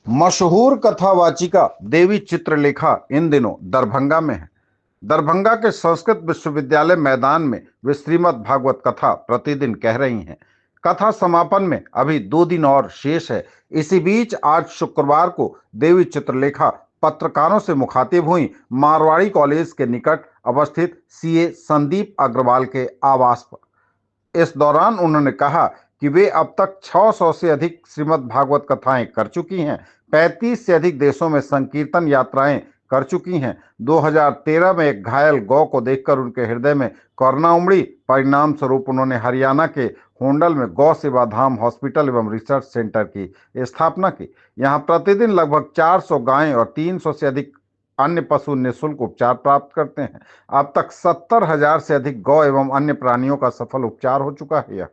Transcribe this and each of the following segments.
मशहूर कथावाचिका देवी चित्रलेखा इन दिनों दरभंगा में है। दरभंगा के संस्कृत विश्वविद्यालय मैदान में वे श्रीमद् भागवत कथा प्रतिदिन कह रही हैं। कथा समापन में अभी 2 दिन और शेष है। इसी बीच आज शुक्रवार को देवी चित्रलेखा पत्रकारों से मुखातिब हुई मारवाड़ी कॉलेज के निकट अवस्थित सीए संदीप अग्रवाल के आवास पर। इस दौरान उन्होंने कहा कि वे अब तक 600 से अधिक श्रीमद् भागवत कथाएं कर चुकी हैं, 35 से अधिक देशों में संकीर्तन यात्राएं कर चुकी हैं। 2013 में एक घायल गौ को देखकर उनके हृदय में करुणा उमड़ी। परिणाम स्वरूप उन्होंने हरियाणा के होंडल में गौ सेवा धाम हॉस्पिटल एवं रिसर्च सेंटर की स्थापना की। यहाँ प्रतिदिन लगभग 400 गायें और 300 से अधिक अन्य पशु निःशुल्क उपचार प्राप्त करते हैं। अब तक 70,000 से अधिक गौ एवं अन्य प्राणियों का सफल उपचार हो चुका है। यह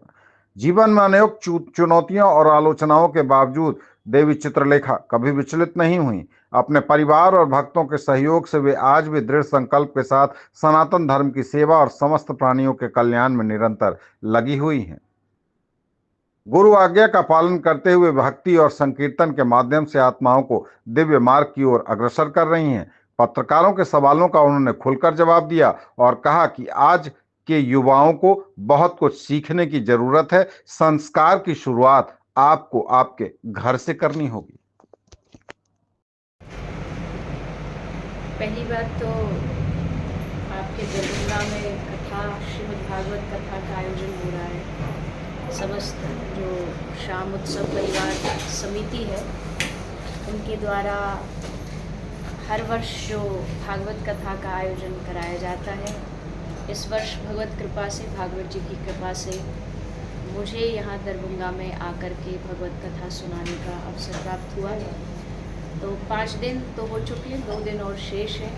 जीवन में अनेक चुनौतियों और आलोचनाओं के बावजूद देवी चित्रलेखा कभी विचलित नहीं हुई। अपने परिवार और भक्तों के सहयोग से वे आज भी दृढ़ संकल्प के साथ सनातन धर्म की सेवा और समस्त प्राणियों के कल्याण में निरंतर लगी हुई हैं। गुरु आज्ञा का पालन करते हुए भक्ति और संकीर्तन के माध्यम से आत्माओं को दिव्य मार्ग की ओर अग्रसर कर रही हैं। पत्रकारों के सवालों का उन्होंने खुलकर जवाब दिया और कहा कि आज के युवाओं को बहुत कुछ सीखने की जरूरत है। संस्कार की शुरुआत आपको आपके घर से करनी होगी। पहली बात तो आपके दरभंगा में कथा श्रीमद् भागवत कथा का आयोजन हो रहा है। समस्त जो शाम उत्सव परिवार समिति है उनके द्वारा हर वर्ष जो भागवत कथा का आयोजन कराया जाता है। इस वर्ष भगवत कृपा से, भागवत जी की कृपा से मुझे यहाँ दरभंगा में आकर के भगवत कथा सुनाने का अवसर प्राप्त हुआ है। तो 5 दिन तो हो चुके हैं, 2 दिन और शेष है।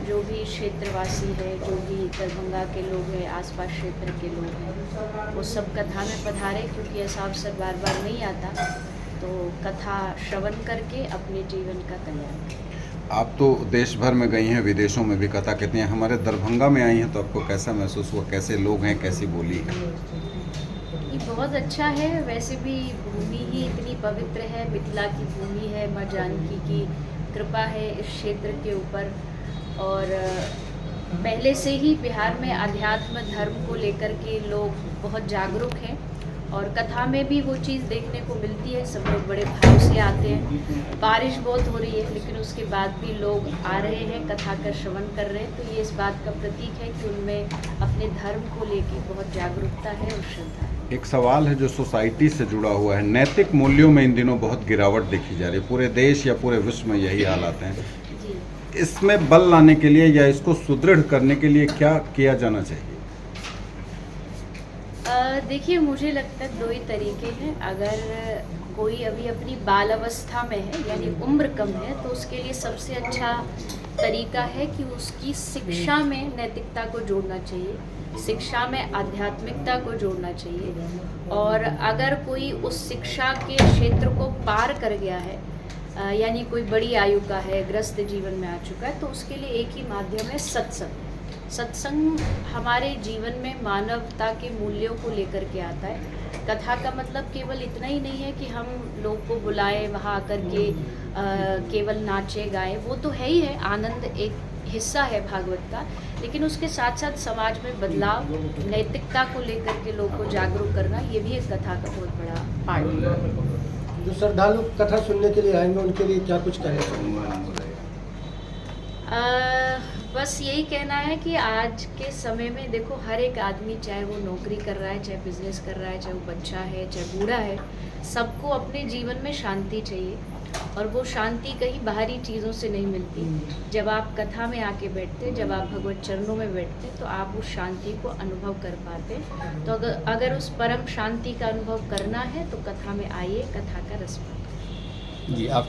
जो भी क्षेत्रवासी है, जो भी दरभंगा के लोग हैं, आसपास क्षेत्र के लोग हैं, वो सब कथा में पधारे, क्योंकि ऐसा अवसर बार बार नहीं आता। तो कथा श्रवण करके अपने जीवन का कल्याण। आप तो देश भर में गई हैं, विदेशों में भी कथा कहती हैं, हमारे दरभंगा में आई हैं, तो आपको कैसा महसूस हुआ? कैसे लोग हैं, कैसी बोली है? ये बहुत अच्छा है। वैसे भी भूमि ही इतनी पवित्र है, मिथिला की भूमि है, माँ जानकी की कृपा है इस क्षेत्र के ऊपर। और पहले से ही बिहार में अध्यात्म धर्म को लेकर के लोग बहुत जागरूक हैं और कथा में भी वो चीज़ देखने को मिलती है। सब लोग बड़े भाव से आते हैं। बारिश बहुत हो रही है लेकिन उसके बाद भी लोग आ रहे हैं, कथा का श्रवण कर रहे हैं। तो ये इस बात का प्रतीक है कि उनमें अपने धर्म को लेकर बहुत जागरूकता है और श्रद्धा है। एक सवाल है जो सोसाइटी से जुड़ा हुआ है। नैतिक मूल्यों में इन दिनों बहुत गिरावट देखी जा रही है। पूरे देश या पूरे विश्व में यही हालात हैं। इसमें बल लाने के लिए या इसको सुदृढ़ करने के लिए क्या किया जाना चाहिए? देखिए, मुझे लगता है 2 ही तरीके हैं। अगर कोई अभी अपनी बाल अवस्था में है, यानी उम्र कम है, तो उसके लिए सबसे अच्छा तरीका है कि उसकी शिक्षा में नैतिकता को जोड़ना चाहिए, शिक्षा में आध्यात्मिकता को जोड़ना चाहिए। और अगर कोई उस शिक्षा के क्षेत्र को पार कर गया है, यानी कोई बड़ी आयु का है, ग्रस्त जीवन में आ चुका है, तो उसके लिए एक ही माध्यम है सत्संग। सत्संग हमारे जीवन में मानवता के मूल्यों को लेकर के आता है। कथा का मतलब केवल इतना ही नहीं है कि हम लोग को बुलाएं, वहाँ आकर के केवल नाचे गाएं, वो तो है ही है, आनंद एक हिस्सा है भागवत का। लेकिन उसके साथ साथ समाज में बदलाव, नैतिकता को लेकर के लोग को जागरूक करना, ये भी एक कथा का बहुत बड़ा पार्ट है। जो श्रद्धालु कथा सुनने के लिए आएंगे उनके लिए क्या कुछ कहना चाहूँगा? बस यही कहना है कि आज के समय में देखो, हर एक आदमी, चाहे वो नौकरी कर रहा है, चाहे बिजनेस कर रहा है, चाहे वो बच्चा है, चाहे बूढ़ा है, सबको अपने जीवन में शांति चाहिए। और वो शांति कहीं बाहरी चीज़ों से नहीं मिलती। जब आप कथा में आके बैठते, जब आप भगवत चरणों में बैठते, तो आप उस शांति को अनुभव कर पाते। तो अगर उस परम शांति का अनुभव करना है तो कथा में आइए, कथा का रस पाइए। जी, आप